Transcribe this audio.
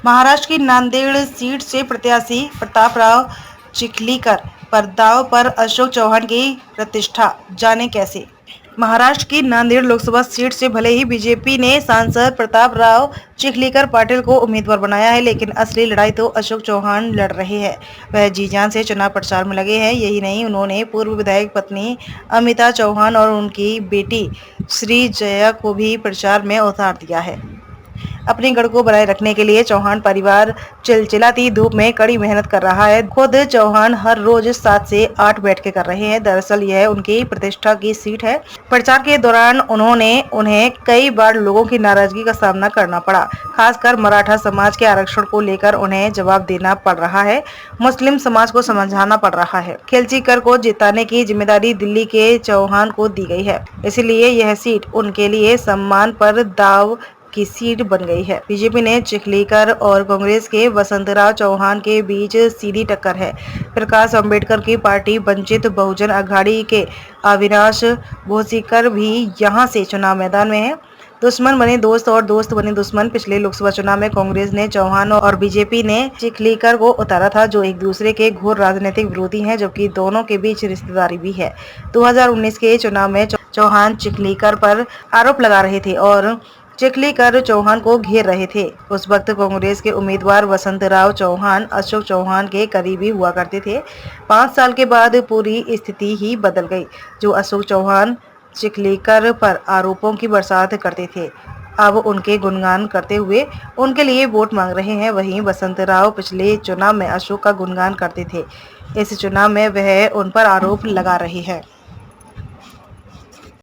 महाराष्ट्र की नांदेड़ सीट से प्रत्याशी प्रतापराव चिखलीकर पर दांव पर अशोक चौहान की प्रतिष्ठा, जाने कैसे। महाराष्ट्र की नांदेड़ लोकसभा सीट से भले ही बीजेपी ने सांसद प्रतापराव चिखलीकर पाटिल को उम्मीदवार बनाया है, लेकिन असली लड़ाई तो अशोक चौहान लड़ रहे हैं। वह जी जान से चुनाव प्रचार में लगे हैं। यही नहीं, उन्होंने पूर्व विधायक पत्नी अमिता चौहान और उनकी बेटी श्रीजया को भी प्रचार में उतार दिया है। अपने गढ़ को बनाए रखने के लिए चौहान परिवार चिलचिलाती धूप में कड़ी मेहनत कर रहा है। खुद चौहान हर रोज 7 से 8 बैठकें कर रहे हैं। दरअसल यह उनकी प्रतिष्ठा की सीट है। प्रचार के दौरान उन्हें कई बार लोगों की नाराजगी का सामना करना पड़ा। खासकर मराठा समाज के आरक्षण को लेकर उन्हें जवाब देना पड़ रहा है। मुस्लिम समाज को समझाना पड़ रहा है। खिलचीकर को जिताने की जिम्मेदारी दिल्ली के चौहान को दी गई है, इसलिए यह सीट उनके लिए सम्मान पर दाव की सीट बन गई है। बीजेपी ने चिखलीकर और कांग्रेस के वसंतराव चौहान के बीच सीधी टक्कर है। प्रकाश अंबेडकर की पार्टी वंचित बहुजन अघाड़ी के अविनाश भोसीकर भी यहां से चुनाव मैदान में है। दुश्मन बने दोस्त और दोस्त बने दुश्मन। पिछले लोकसभा चुनाव में कांग्रेस ने चौहान और बीजेपी ने चिखलीकर को उतारा था, जो एक दूसरे के घोर राजनीतिक विरोधी हैं, जबकि दोनों के बीच रिश्तेदारी भी है। 2019 के चुनाव में चौहान चिखलीकर पर आरोप लगा रहे थे और चिखलीकर चौहान को घेर रहे थे। उस वक्त कांग्रेस के उम्मीदवार वसंतराव चौहान अशोक चौहान के करीबी हुआ करते थे। 5 साल के बाद पूरी स्थिति ही बदल गई। जो अशोक चौहान चिखलीकर पर आरोपों की बरसात करते थे, अब उनके गुणगान करते हुए उनके लिए वोट मांग रहे हैं। वहीं वसंतराव पिछले चुनाव में अशोक का गुणगान करते थे। इस चुनाव में वह उन पर आरोप लगा रहे हैं।